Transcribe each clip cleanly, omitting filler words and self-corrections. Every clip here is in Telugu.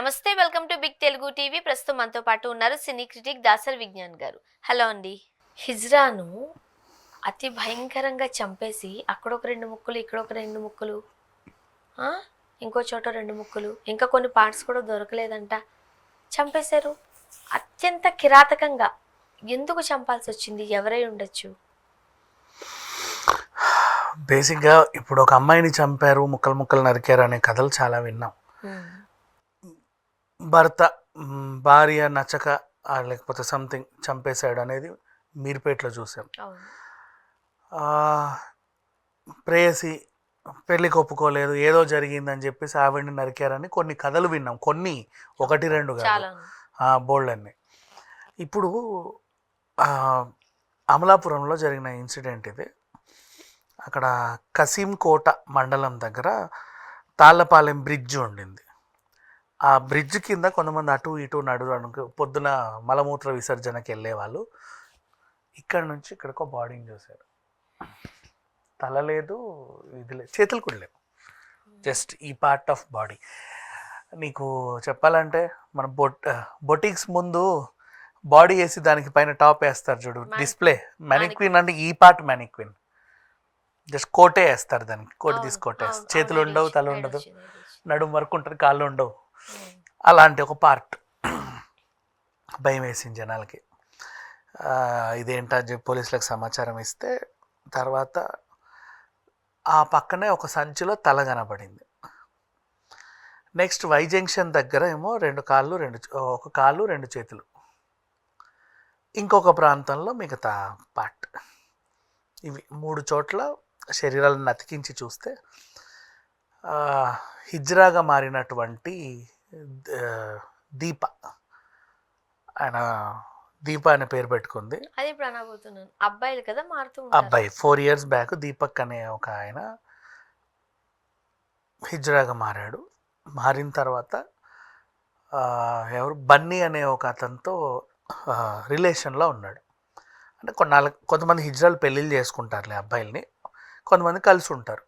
నమస్తే, welcome to big Telugu TV. ప్రస్తుతం మనతో పాటు ఉన్నారు సినీ క్రిటిక్ దాసర్ విజ్ఞాన్ గారు. హలో అండి. హిజ్రాను అతి భయంకరంగా చంపేసి అక్కడొక 2 ముక్కలు, ఇక్కడొక 2 ముక్కలు, ఇంకో చోట 2 ముక్కలు, ఇంకా కొన్ని పార్ట్స్ కూడా దొరకలేదంట, చంపేశారు అత్యంత కిరాతకంగా. ఎందుకు చంపాల్సి వచ్చింది? ఎవరై ఉండొచ్చు? బేసిక్గా ఇప్పుడు ఒక అమ్మాయిని చంపారు, ముక్కలు ముక్కలు నరికారు అనే కథలు చాలా విన్నాం. భర్త భార్య నచ్చక లేకపోతే సంథింగ్ చంపేశాడు అనేది మీర్పేటలో చూసాం. ప్రేయసి పెళ్ళికి ఒప్పుకోలేదు, ఏదో జరిగిందని చెప్పేసి ఆవిడని నరికారని కొన్ని కథలు విన్నాం. కొన్ని 1-2 కాదు, బోల్డ్ అన్ని. ఇప్పుడు అమలాపురంలో జరిగిన ఇన్సిడెంట్ ఇది. అక్కడ కసీంకోట మండలం దగ్గర తాళ్ళపాలెం బ్రిడ్జ్ ఉండింది. ఆ బ్రిడ్జ్ కింద కొంతమంది అటు ఇటు పొద్దున మలమూత్ర విసర్జనకి వెళ్ళేవాళ్ళు. ఇక్కడ నుంచి ఇక్కడికి బాడీని చూశారు. తల లేదు, ఇది లేదు, చేతులు కూడా లేవు, జస్ట్ ఈ పార్ట్ ఆఫ్ బాడీ. నీకు చెప్పాలంటే మన బొటిక్స్ ముందు బాడీ వేసి దానికి పైన టాప్ వేస్తారు చూడు, డిస్ప్లే మ్యానిక్విన్ అంటే ఈ పార్ట్ మ్యానిక్విన్. జస్ట్ కోటే వేస్తారు, దానికి కోటి తీసి కోటేస్తారు. చేతులు ఉండవు, తల ఉండదు, నడుము వరకు ఉంటుంది, కాళ్ళు ఉండవు. అలాంటి ఒక పార్ట్. భయం వేసింది జనాలకి. ఇదేంటని చెప్పి పోలీసులకు సమాచారం ఇస్తే తర్వాత ఆ పక్కనే ఒక సంచిలో తల కనబడింది. నెక్స్ట్ వై జంక్షన్ దగ్గర ఏమో ఒక కాళ్ళు 2 చేతులు, ఇంకొక ప్రాంతంలో మిగతా పార్ట్. ఇవి 3 చోట్ల శరీరాలను అతికించి చూస్తే హిజ్రాగా మారినటువంటి దీప, ఆయన దీప అనే పేరు పెట్టుకుంది. అది ఇప్పుడు అనబోతున్నాను, అబ్బాయిలు కదా మారుతూ అబ్బాయి 4 years బ్యాక్ దీపక్ అనే ఒక ఆయన హిజ్రాగా మారాడు. మారిన తర్వాత ఎవరు బన్నీ అనే ఒక అతనితో రిలేషన్లో ఉన్నాడు. అంటే కొంతమంది హిజ్రాలు పెళ్ళిళ్ళు చేసుకుంటారులే అబ్బాయిల్ని, కొంతమంది కలిసి ఉంటారు.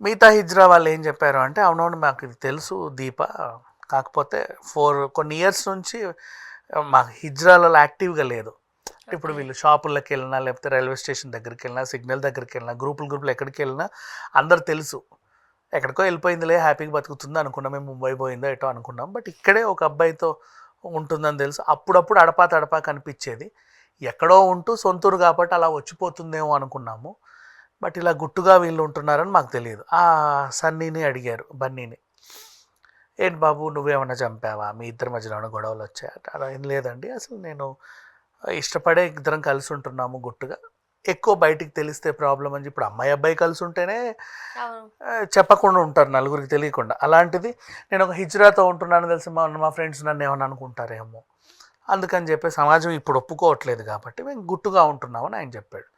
మిగతా హిజ్రా వాళ్ళు ఏం చెప్పారు అంటే, అవునవును మాకు ఇది తెలుసు దీప, కాకపోతే కొన్ని ఇయర్స్ నుంచి మాకు హిజ్రాలో యాక్టివ్గా లేదు. ఇప్పుడు వీళ్ళు షాపుల్లోకి వెళ్ళినా, లేకపోతే రైల్వే స్టేషన్ దగ్గరికి వెళ్ళినా, సిగ్నల్ దగ్గరికి వెళ్ళినా, గ్రూపులు ఎక్కడికి వెళ్ళినా అందరు తెలుసు. ఎక్కడికో వెళ్ళిపోయిందిలే, హ్యాపీగా బతుకుతుంది అనుకున్నాం, మేము ముంబై పోయిందో ఎటో అనుకున్నాం. బట్ ఇక్కడే ఒక అబ్బాయితో ఉంటుందని తెలుసు. అప్పుడప్పుడు అడపా కనిపించేది. ఎక్కడో ఉంటూ సొంతూరు కాబట్టి అలా వచ్చిపోతుందేమో అనుకున్నాము. బట్ ఇలా గుట్టుగా వీళ్ళు ఉంటున్నారని మాకు తెలియదు. ఆ సన్నీని అడిగారు, బన్నీని, ఏంటి బాబు నువ్వేమన్నా చంపావా, మీ ఇద్దరి మధ్యలో ఏమైనా గొడవలు వచ్చాయట? అలా ఏం లేదండి, అసలు నేను ఇష్టపడే ఇద్దరం కలిసి ఉంటున్నాము గుట్టుగా, ఎక్కువ బయటికి తెలిస్తే ప్రాబ్లం అని. ఇప్పుడు అమ్మాయి అబ్బాయి కలిసి ఉంటేనే చెప్పకుండా ఉంటారు, నలుగురికి తెలియకుండా. అలాంటిది నేను ఒక హిజ్రాతో ఉంటున్నాను తెలిసి మా ఫ్రెండ్స్ నన్ను ఏమన్నా అనుకుంటారేమో, అందుకని చెప్పి సమాజం ఇప్పుడు ఒప్పుకోవట్లేదు కాబట్టి మేము గుట్టుగా ఉంటున్నామని ఆయన చెప్పాడు.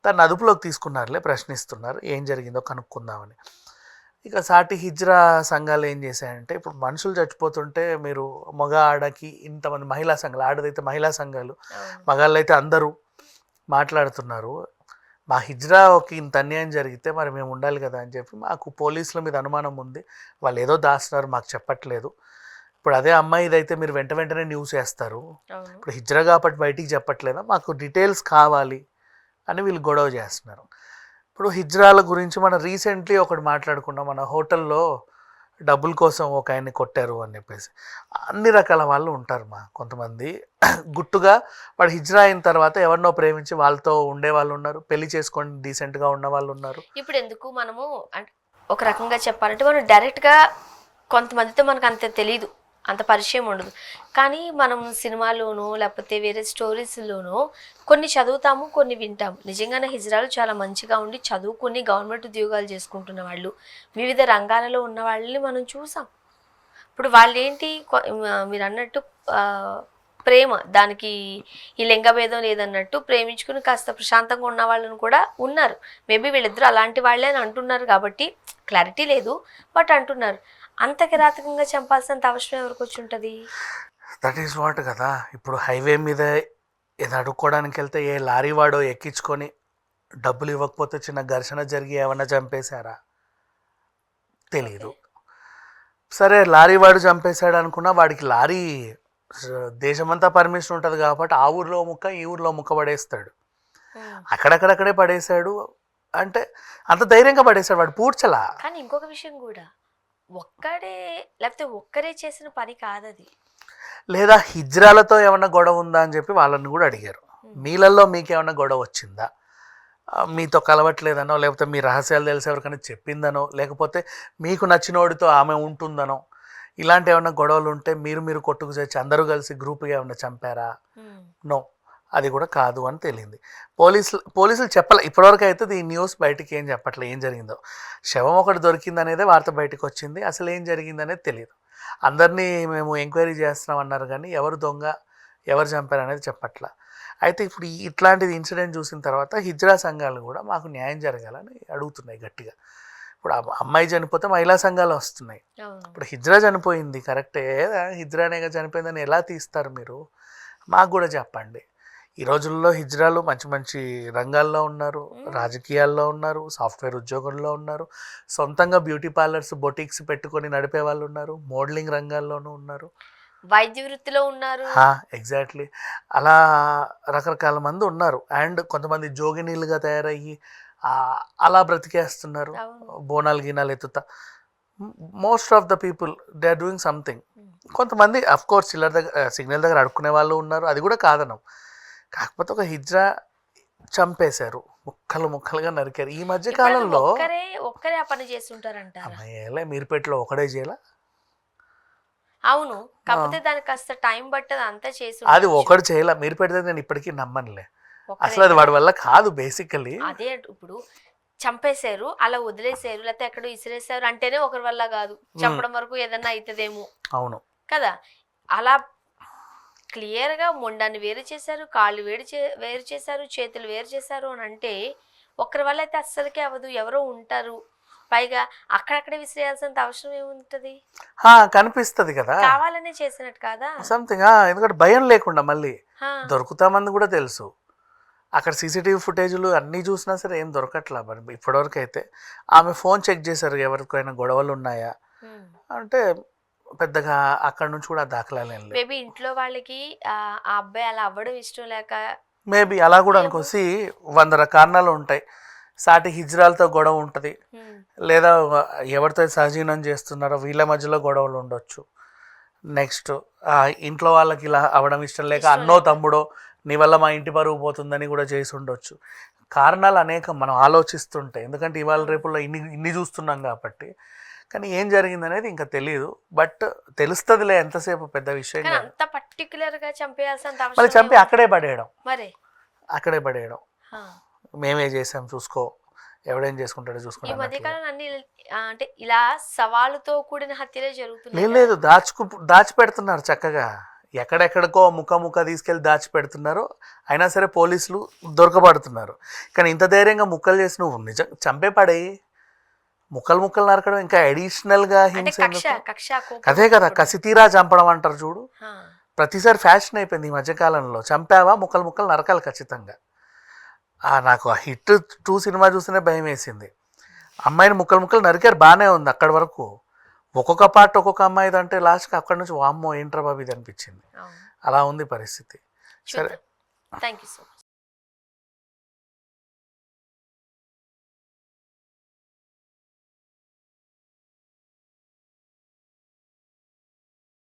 దాన్ని అదుపులోకి తీసుకున్నారులే, ప్రశ్నిస్తున్నారు, ఏం జరిగిందో కనుక్కుందామని. ఇక సాటి హిజ్రా సంఘాలు ఏం చేశాయంటే, ఇప్పుడు మనుషులు చచ్చిపోతుంటే మీరు మగ ఆడకి ఇంతమంది మహిళా సంఘాలు, ఆడదైతే మహిళా సంఘాలు, మగాళ్ళు అయితే అందరూ మాట్లాడుతున్నారు. మా హిజ్రాకి ఇంత అన్యాయం జరిగితే మరి మేము ఉండాలి కదా అని చెప్పి, మాకు పోలీసుల మీద అనుమానం ఉంది, వాళ్ళు ఏదో దాస్తున్నారు మాకు చెప్పట్లేదు. ఇప్పుడు అదే అమ్మాయిదైతే మీరు వెంటనే న్యూస్ వేస్తారు. ఇప్పుడు హిజ్రా కాబట్టి బయటికి చెప్పట్లేదా, మాకు డీటెయిల్స్ కావాలి అని వీళ్ళు గొడవ చేస్తున్నారు. ఇప్పుడు హిజ్రాల గురించి మనం రీసెంట్లీ ఒకటి మాట్లాడుకున్నాం, మన హోటల్లో డబ్బుల కోసం ఒక ఆయన్ని కొట్టారు అని చెప్పేసి. అన్ని రకాల వాళ్ళు ఉంటారు. కొంతమంది గుట్టుగా వాడు హిజ్రా అయిన తర్వాత ఎవరినో ప్రేమించి వాళ్ళతో ఉండే వాళ్ళు ఉన్నారు, పెళ్లి చేసుకొని డీసెంట్గా ఉన్న వాళ్ళు ఉన్నారు. ఇప్పుడు ఎందుకు మనము ఒక రకంగా చెప్పాలంటే, మనం డైరెక్ట్గా కొంతమందితో మనకు అంత తెలీదు, అంత పరిచయం ఉండదు. కానీ మనం సినిమాలోనో లేకపోతే వేరే స్టోరీస్లోనో కొన్ని చదువుతాము, కొన్ని వింటాము. నిజంగానే హిజ్రాలు చాలా మంచిగా ఉండి చదువుకుని గవర్నమెంట్ ఉద్యోగాలు చేసుకుంటున్న వాళ్ళు, వివిధ రంగాలలో ఉన్న వాళ్ళని మనం చూసాం. ఇప్పుడు వాళ్ళు ఏంటి, మీరు అన్నట్టు ప్రేమ, దానికి ఈ లింగభేదం లేదన్నట్టు ప్రేమించుకుని కాస్త ప్రశాంతంగా ఉన్న వాళ్ళని కూడా ఉన్నారు. మేబీ వీళ్ళిద్దరూ అలాంటి వాళ్ళే అని అంటున్నారు కాబట్టి క్లారిటీ లేదు, బట్ అంటున్నారు. అంత కిరాతకంగా చంపాల్సినంత అవసరం ఎవరికి వచ్చి ఉంటుంది? దట్ ఈస్ వాట్ కదా. ఇప్పుడు హైవే మీద ఏదో అడుక్కోవడానికి వెళ్తే ఏ లారీ వాడో ఎక్కించుకొని డబ్బులు ఇవ్వకపోతే చిన్న ఘర్షణ జరిగి ఏమన్నా చంపేశారా తెలియదు. సరే లారీ వాడు చంపేశాడు అనుకున్నా, వాడికి లారీ దేశమంతా పర్మిషన్ ఉంటుంది కాబట్టి ఆ ఊర్లో ముక్క ఈ ఊర్లో ముక్క పడేస్తాడు. అక్కడక్కడక్కడే పడేశాడు అంటే అంత ధైర్యంగా పడేశాడు, వాడు పూడ్చలా. కానీ ఇంకొక విషయం కూడా, ఒక్కడే లేకపోతే ఒక్కరే చేసిన పని కాదది. లేదా హిజ్రాలతో ఏమన్నా గొడవ ఉందా అని చెప్పి వాళ్ళని కూడా అడిగారు. మీలల్లో మీకేమన్నా గొడవ వచ్చిందా, మీతో కలవట్లేదనో, లేకపోతే మీ రహస్యాలు తెలిసి ఎవరికైనా చెప్పిందనో, లేకపోతే మీకు నచ్చినోడితో ఆమె ఉంటుందనో, ఇలాంటి ఏమన్నా గొడవలు ఉంటే మీరు కొట్టుకు చేసి అందరూ కలిసి గ్రూప్గా ఏమన్నా చంపారా? నో, అది కూడా కాదు అని తేలింది. పోలీసులు చెప్పలే ఇప్పటివరకు అయితే. ఈ న్యూస్ బయటికి ఏం చెప్పట్లే ఏం జరిగిందో. శవం ఒకటి దొరికిందనేదే వార్త బయటకు వచ్చింది, అసలు ఏం జరిగిందనేది తెలియదు. అందరినీ మేము ఎంక్వైరీ చేస్తున్నాం అన్నారు కానీ ఎవరు దొంగ ఎవరు చంపారు అనేది చెప్పట్లా. అయితే ఇప్పుడు ఇట్లాంటిది ఇన్సిడెంట్ చూసిన తర్వాత హిజ్రా సంఘాలు కూడా మాకు న్యాయం జరగాలని అడుగుతున్నాయి గట్టిగా. ఇప్పుడు అమ్మాయి చనిపోతే మహిళా సంఘాలు వస్తున్నాయి. ఇప్పుడు హిజ్రా చనిపోయింది కరెక్టే, హిజ్రానేగా చనిపోయిందని ఎలా తీస్తారు మీరు? మాకు కూడా చెప్పండి. ఈ రోజుల్లో హిజ్రాలు మంచి మంచి రంగాల్లో ఉన్నారు, రాజకీయాల్లో ఉన్నారు, సాఫ్ట్వేర్ ఉద్యోగుల్లో ఉన్నారు, సొంతంగా బ్యూటీ పార్లర్స్ బొటిక్స్ పెట్టుకొని నడిపే వాళ్ళు ఉన్నారు, మోడలింగ్ రంగాల్లోనూ ఉన్నారు, వైద్య వృత్తిలో ఉన్నారు. ఎగ్జాక్ట్లీ అలా రకరకాల మంది ఉన్నారు. అండ్ కొంతమంది జోగినీలుగా తయారయ్యి అలా బ్రతికేస్తున్నారు, బోనాలు గినాలు ఎత్తుతా. Most of the people they are doing something. కొంతమంది అఫ్ కోర్స్ చిల్లర దగ్గర సిగ్నల్ దగ్గర అడుక్కునే వాళ్ళు ఉన్నారు, అది కూడా కాదనం. కాకపోతే ఒక హిజ్రా చంపేశారు, ముక్కలుగా నరికారు. ఈ మధ్య కాలంలో ఒక్కరే ఆ పని చేస్తుంటారంట. మీరుపేటలో ఒకడే చేయాల. అవును, కాకపోతే దానికి కాస్త టైం పట్టదు, అంతా చేసి అది ఒకటి చేయాల. మీరుపేట నేను ఇప్పటికీ నమ్మనులే, అసలు అది వాడి వల్ల కాదు బేసికల్లీ. అదే ఇప్పుడు చంపేశారు, అలా వదిలేసారు, లేకపోతే ఎక్కడో ఇసిరేసారు అంటేనే ఒకరి వల్ల కాదు, చంపడం వరకు ఏదన్నా అవుతుందేమో. అవును కదా, అలా క్లియర్గా మొండాన్ని వేరు చేశారు, కాళ్ళు వేరు చేశారు, చేతులు వేరు చేశారు అని అంటే ఒకరి వల్ల అయితే అస్సలకే అవ్వదు. ఎవరో ఉంటారు, పైగా అక్కడక్కడే విసిరేయాల్సినంత అవసరం ఏముంటది? కనిపిస్తుంది కదా, కావాలనే చేసినట్టు కాదా సంథింగ్. ఎందుకంటే భయం లేకుండా మళ్ళీ దొరుకుతామని కూడా తెలుసు. అక్కడ సీసీటీవీ ఫుటేజ్లు అన్నీ చూసినా సరే ఏం దొరకట్లా. మరి ఇప్పటివరకు అయితే ఆమె ఫోన్ చెక్ చేశారు, ఎవరికైనా గొడవలు ఉన్నాయా అంటే పెద్దగా అక్కడ నుంచి కూడా దాఖలాలు ఏం లేవు. మేబీ ఇంట్లో వాళ్ళకి ఆ అబ్బాయి అలా అవ్వడం ఇష్టం లేక, మేబీ అలా కూడా అనుకోసి 100 కారణాలు ఉంటాయి. సాటి హిజ్రాలతో గొడవ ఉంటుంది, లేదా ఎవరితో సహజీవనం చేస్తున్నారో వీళ్ళ మధ్యలో గొడవలు ఉండొచ్చు. నెక్స్ట్ ఇంట్లో వాళ్ళకి ఇలా అవ్వడం ఇష్టం లేక అన్నో తమ్ముడో నీ వల్ల మా ఇంటి పరువు పోతుందని కూడా చేసి ఉండొచ్చు. కారణాలు అనేకం మనం ఆలోచిస్తుంటే, ఎందుకంటే ఇవాళ రేపుల్లో ఇన్ని చూస్తున్నాం కాబట్టి. కానీ ఏం జరిగింది అనేది ఇంకా తెలియదు, బట్ తెలుస్తుందిలే, ఎంతసేపు పెద్ద విషయం కాదు. అంత పర్టికులర్గా చంపేయాల్సినంత మళ్ళీ అవసరం చంపి అక్కడే పడేయడం, మరి అక్కడే పడేయడం, మేమే చేసాం చూసుకో, ఎవడేం చేసుకుంటాడో ఈ చూసుకుంటాం. మధ్యకాలం అన్ని అంటే ఇలా సవాలుతో కూడిన హత్యలే జరుగుతున్నాయి. లేదు దాచిపెడుతున్నారు చక్కగా, ఎక్కడెక్కడికో ముక్క తీసుకెళ్ళి దాచిపెడుతున్నారు. అయినా సరే పోలీసులు దొరకబడుతున్నారు. కానీ ఇంత ధైర్యంగా ముక్కలు చేసి నువ్వు నిజం చంపే పడేయి, ముక్కలు నరకడం ఇంకా అడిషనల్గా హింస. అదే కదా కసి తీరా చంపడం అంటారు చూడు, ప్రతిసారి ఫ్యాషన్ అయిపోయింది ఈ మధ్యకాలంలో. చంపావా ముక్కలు నరకాలి ఖచ్చితంగా. నాకు ఆ హిట్ 2 సినిమా చూస్తేనే భయం వేసింది. అమ్మాయిని ముక్కలు నరికారు, బాగానే ఉంది అక్కడి వరకు. ఒక్కొక్క పార్ట్ ఒక్కొక్క అమ్మాయిది అంటే లాస్ట్కి అక్కడి నుంచి వామ్మో ఏంట్రా బాబు ఇది అనిపించింది. అలా ఉంది పరిస్థితి. సరే, థ్యాంక్ యూ సో మచ్.